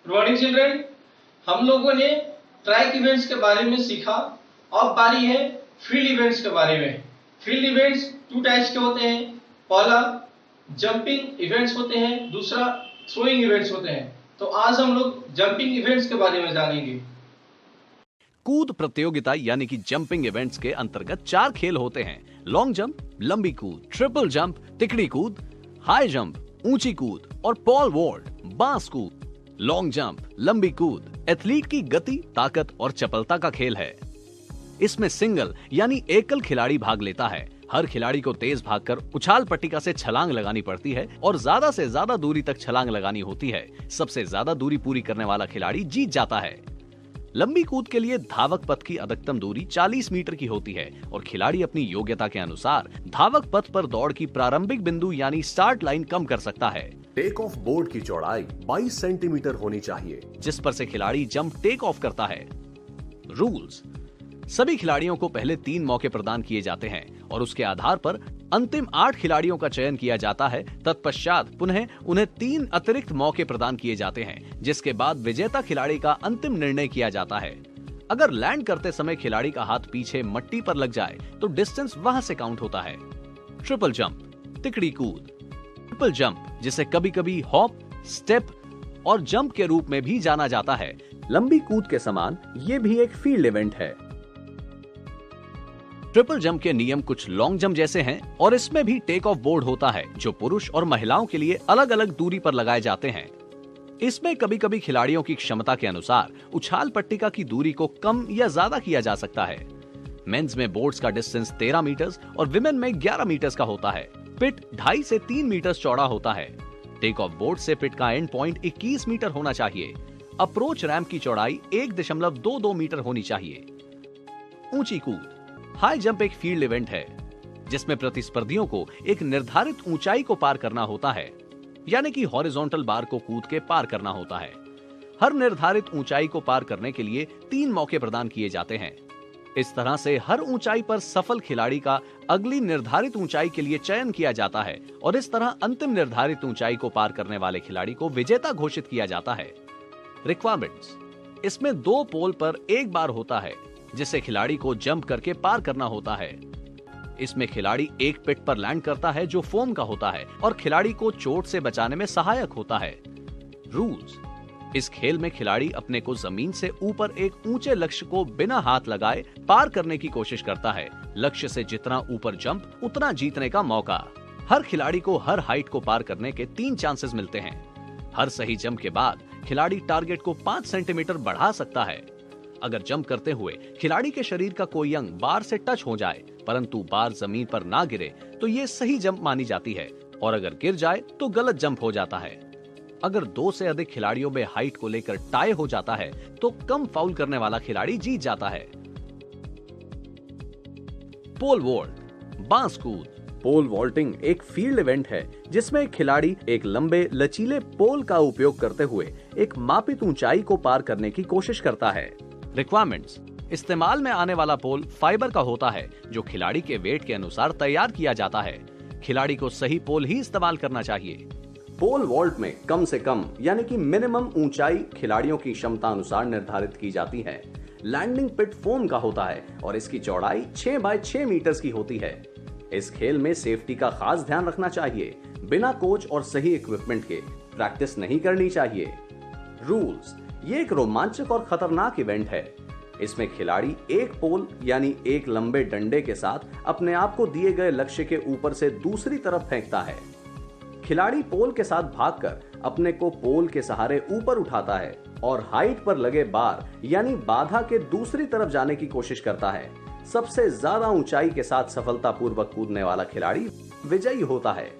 Good morning children. हम लोगों ने ट्रैक इवेंट्स के बारे में सीखा। अब बारी है फील्ड इवेंट्स के बारे में। फील्ड इवेंट्स टू टाइप्स के होते हैं। पहला जंपिंग इवेंट्स होते हैं, दूसरा थ्रोइंग इवेंट्स होते हैं। तो आज हम लोग जंपिंग इवेंट्स के बारे में जानेंगे। कूद प्रतियोगिता यानी कि जंपिंग इवेंट्स के अंतर्गत 4 खेल होते हैं। लॉन्ग जंप, लंबी कूद, ट्रिपल जंप, तिकड़ी कूद, हाई जंप, ऊंची कूद और पॉल वॉल्ट, बांस कूद। लॉन्ग जंप, लंबी कूद एथलीट की गति, ताकत और चपलता का खेल है। इसमें सिंगल यानी एकल खिलाड़ी भाग लेता है। हर खिलाड़ी को तेज भागकर उछाल पट्टिका से छलांग लगानी पड़ती है और ज्यादा से ज्यादा दूरी तक छलांग लगानी होती है। सबसे ज्यादा दूरी पूरी करने वाला खिलाड़ी जीत जाता है। लंबी कूद के लिए धावक पथ की अधिकतम दूरी 40 मीटर की होती है और खिलाड़ी अपनी योग्यता के अनुसार धावक पथ पर दौड़ की प्रारंभिक बिंदु यानी स्टार्ट लाइन कम कर सकता है। टेक ऑफ बोर्ड की चौड़ाई 22 सेंटीमीटर होनी चाहिए, जिस पर से खिलाड़ी जंप टेक ऑफ करता है। रूल्स: सभी खिलाड़ियों को पहले 3 मौके प्रदान किए जाते हैं और उसके आधार पर अंतिम 8 खिलाड़ियों का चयन किया जाता है। तत्पश्चात पुनः उन्हें 3 अतिरिक्त मौके प्रदान किए जाते हैं, जिसके बाद विजेता खिलाड़ी का अंतिम निर्णय किया जाता है। अगर लैंड करते समय खिलाड़ी का हाथ पीछे मट्टी पर लग जाए तो डिस्टेंस वहां से काउंट होता है। ट्रिपल जंप, तिकड़ी कूद। ट्रिपल जंप, जिसे कभी कभी हॉप, स्टेप और जंप के रूप में भी जाना जाता है, लंबी कूद के समान ये भी एक फील्ड इवेंट है। ट्रिपल जंप के नियम कुछ लॉन्ग जंप जैसे हैं और इसमें भी टेक ऑफ बोर्ड होता है, जो पुरुष और महिलाओं के लिए अलग अलग दूरी पर लगाए जाते हैं। इसमें कभी कभी खिलाड़ियों की क्षमता के अनुसार उछाल पट्टिका की दूरी को कम या ज्यादा किया जा सकता है। मेंस में बोर्ड्स का डिस्टेंस 13 मीटर और विमेन में 11 मीटर का होता है। पिट 2.5 से 3 मीटर चौड़ा होता है। टेक ऑफ बोर्ड से पिट का एंड पॉइंट 21 मीटर होना चाहिए। अप्रोच रैंप की चौड़ाई 1.22 मीटर होनी चाहिए। ऊंची कूद। हाई जंप एक फील्ड इवेंट है जिसमें प्रतिस्पर्धियों को एक निर्धारित ऊंचाई को पार करना होता है, यानी कि हॉरिजॉन्टल बार को कूद के पार करना होता है। हर निर्धारित ऊंचाई को पार करने के लिए 3 मौके प्रदान किए जाते हैं। इस तरह से हर ऊंचाई पर सफल खिलाड़ी का अगली निर्धारित ऊंचाई के लिए चयन किया जाता है और इस तरह अंतिम निर्धारित ऊंचाई को पार करने वाले खिलाड़ी को विजेता घोषित किया जाता है। रिक्वायरमेंट्स: इसमें 2 पोल पर एक बार होता है जिसे खिलाड़ी को जंप करके पार करना होता है। इसमें खिलाड़ी एक पिट पर लैंड करता है जो फोम का होता है और खिलाड़ी को चोट से बचाने में सहायक होता है। रूल्स: इस खेल में खिलाड़ी अपने को जमीन से ऊपर एक ऊंचे लक्ष्य को बिना हाथ लगाए पार करने की कोशिश करता है। लक्ष्य से जितना ऊपर जंप उतना जीतने का मौका। हर खिलाड़ी को हर हाइट को पार करने के 3 चांसेस मिलते हैं। हर सही जंप के बाद खिलाड़ी टारगेट को 5 सेंटीमीटर बढ़ा सकता है। अगर जंप करते हुए खिलाड़ी के शरीर का कोई अंग बार से टच हो जाए परंतु बार जमीन पर ना गिरे तो ये सही जंप मानी जाती है और अगर गिर जाए तो गलत जंप हो जाता है। अगर 2 से अधिक खिलाड़ियों में हाइट को लेकर टाई हो जाता है तो कम फाउल करने वाला खिलाड़ी जीत जाता है। पोल वॉल्ट, बांस कूद। पोल वॉल्टिंग एक फील्ड इवेंट है जिसमें खिलाड़ी एक लंबे लचीले पोल का उपयोग करते हुए एक मापित ऊंचाई को पार करने की कोशिश करता है। रिक्वायरमेंट्स: इस्तेमाल में आने वाला पोल फाइबर का होता है जो खिलाड़ी के वेट के अनुसार तैयार किया जाता है। खिलाड़ी को सही पोल ही इस्तेमाल करना चाहिए। पोल वॉल्ट में कम से कम यानी कि मिनिमम ऊंचाई खिलाड़ियों की क्षमता अनुसार निर्धारित की जाती है। लैंडिंग पिट फोम का होता है और इसकी चौड़ाई 6 बाय 6 मीटर की होती है। इस खेल में सेफ्टी का खास ध्यान रखना चाहिए। बिना कोच और सही इक्विपमेंट के प्रैक्टिस नहीं करनी चाहिए। रूल्स: ये एक रोमांचक और खतरनाक इवेंट है। इसमें खिलाड़ी एक पोल यानी एक लंबे डंडे के साथ अपने आप को दिए गए लक्ष्य के ऊपर से दूसरी तरफ फेंकता है। खिलाड़ी पोल के साथ भागकर अपने को पोल के सहारे ऊपर उठाता है और हाइट पर लगे बार यानी बाधा के दूसरी तरफ जाने की कोशिश करता है। सबसे ज्यादा ऊंचाई के साथ सफलतापूर्वक कूदने वाला खिलाड़ी विजयी होता है।